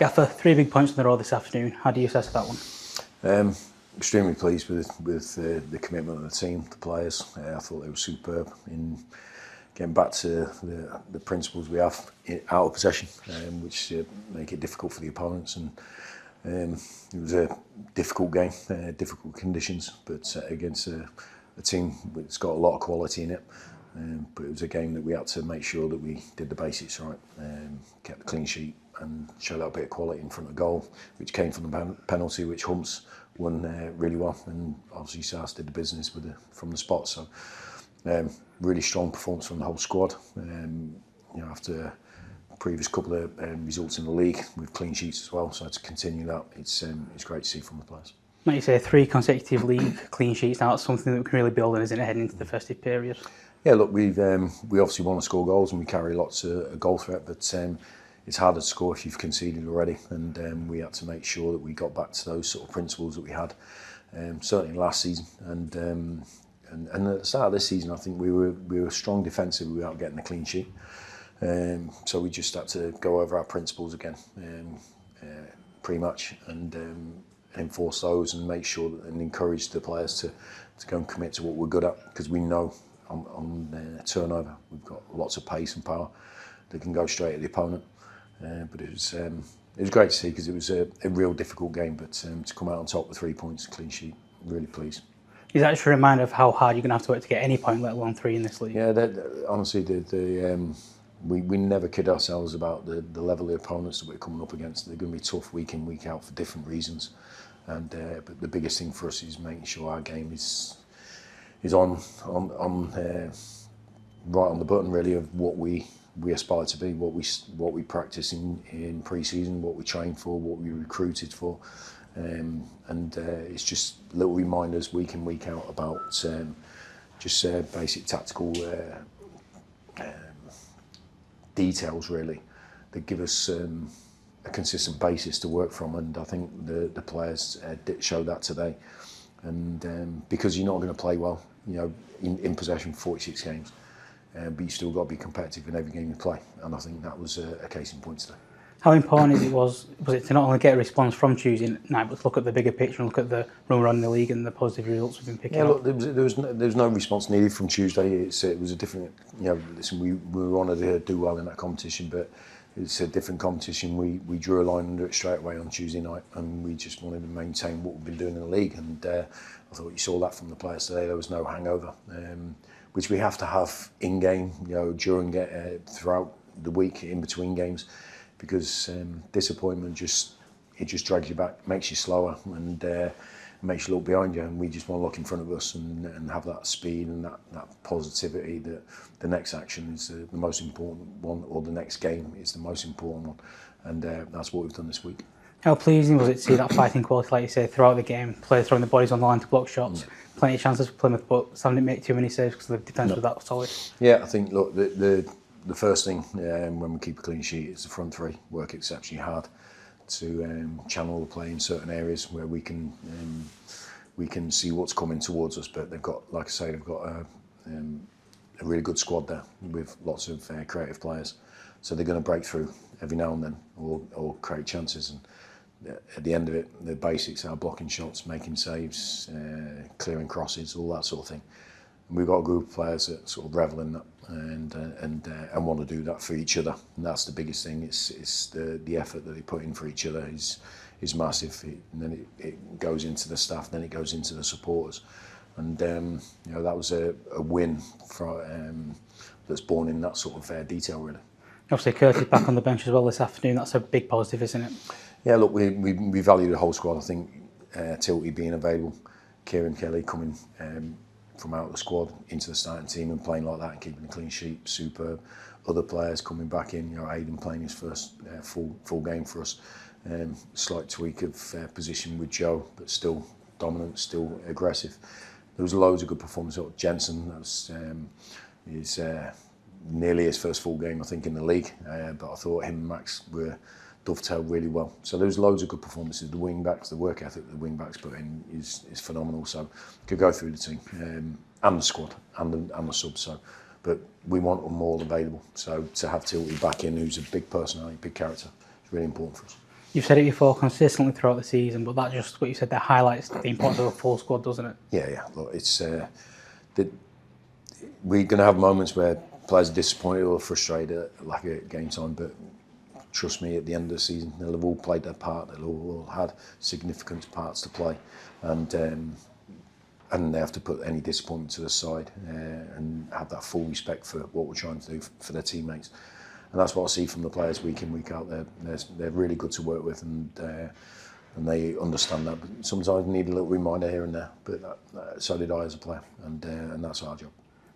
Gaffer, 3 big points in the row this afternoon. How do you assess that one? Extremely pleased with the commitment of the team, the players. I thought they were superb in getting back to the principles we have out of possession, which make it difficult for the opponents. And it was a difficult game, difficult conditions, but against a team that's got a lot of quality in it. But it was a game that we had to make sure that we did the basics right, kept the clean sheet and showed that bit of quality in front of goal, which came from the penalty, which Humps won really well, and obviously Sarce did the business from the spot. So really strong performance from the whole squad. After previous couple of results in the league with clean sheets as well, so to continue that, it's great to see from the players. Like you say, 3 consecutive league clean sheets. Now that's something that we can really build on, isn't it, heading into the festive period? Yeah, look, we obviously want to score goals and we carry lots of goal threat, but it's harder to score if you've conceded already, and we had to make sure that we got back to those sort of principles that we had certainly last season, and at the start of this season I think we were strong defensively without getting a clean sheet, so we just had to go over our principles again pre-match and enforce those and make sure that, and encourage the players to go and commit to what we're good at, because we know on turnover we've got lots of pace and power that can go straight at the opponent. But it was great to see, because it was a real difficult game, but to come out on top with 3 points, clean sheet, really pleased. Is that just a reminder of how hard you're going to have to work to get any point, let alone 3 in this league? Yeah, honestly, we never kid ourselves about the level of opponents that we're coming up against. They're going to be tough week in, week out for different reasons, and but the biggest thing for us is making sure our game is on right on the button really of what we aspire to be, what we practice in pre-season, what we train for, what we recruited for, and it's just little reminders week in, week out about just basic tactical details really that give us a consistent basis to work from, and I think the players showed that today. And because you're not going to play well, in possession for 46 games. But you still got to be competitive in every game you play, and I think that was a case in point today. How important was it to not only get a response from Tuesday night, but to look at the bigger picture and look at the run we're on in the league and the positive results we've been picking up? Look, there was no response needed from Tuesday. It was a different, listen, we were honoured to do well in that competition, but it's a different competition. We drew a line under it straight away on Tuesday night, and we just wanted to maintain what we've been doing in the league, and I thought you saw that from the players today. There was no hangover, which we have to have in game, during throughout the week in between games, because disappointment just drags you back, makes you slower, and makes you look behind you. And we just want to look in front of us and have that speed and that positivity that the next action is the most important one, or the next game is the most important one, and that's what we've done this week. How pleasing was it to see that fighting quality, like you say, throughout the game? Players throwing the bodies on the line to block shots, plenty of chances for Plymouth, but some didn't make too many saves because the defence was that solid. Yeah, I think, look, the first thing when we keep a clean sheet is the front 3 work exceptionally hard to channel the play in certain areas where we can see what's coming towards us. But they've got, like I say, they've got a really good squad there with lots of creative players, so they're going to break through every now and then or create chances. And at the end of it, the basics are blocking shots, making saves, clearing crosses, all that sort of thing. And we've got a group of players that sort of revel in that and want to do that for each other. And that's the biggest thing. It's the effort that they put in for each other is massive. And then it goes into the staff, then it goes into the supporters. And that was a win that's born in that sort of detail really. Obviously, Curtis back on the bench as well this afternoon. That's a big positive, isn't it? Yeah, look, we value the whole squad. I think Tilty being available, Kieran Kelly coming from out of the squad into the starting team and playing like that and keeping a clean sheet, superb. Other players coming back in, Aidan playing his first full game for us. Slight tweak of position with Joe, but still dominant, still aggressive. There was loads of good performances. Jensen, that was nearly his first full game, I think, in the league. But I thought him and Max were dovetailed really well. So there was loads of good performances. The wing backs, the work ethic the wing backs put in is phenomenal. So could go through the team and the squad and the subs. So, but we want them all available. So to have Tilty back in, who's a big personality, big character, is really important for us. You've said it before consistently throughout the season, but that just what you said there highlights the importance of a full squad, doesn't it? Yeah. Look, it's we're going to have moments where players are disappointed or frustrated at lack of game time, but trust me, at the end of the season, they'll have all played their part. They'll all had significant parts to play, and they have to put any disappointment to the side and have that full respect for what we're trying to do for their teammates. And that's what I see from the players week in, week out. They're really good to work with, and they understand that. But sometimes need a little reminder here and there. But so did I as a player, and that's our job.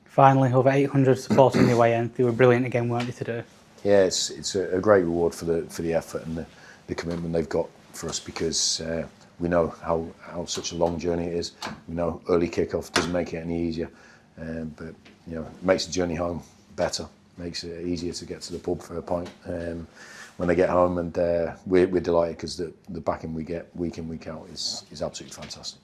Finally, over 800 supporters in the away end. They were brilliant again, weren't they, today? Yeah, it's a great reward for the effort and the commitment they've got for us, because we know how such a long journey it is. We know early kick-off doesn't make it any easier, but it makes the journey home better. Makes it easier to get to the pub for a pint when they get home, and we're delighted because the backing we get week in, week out is absolutely fantastic.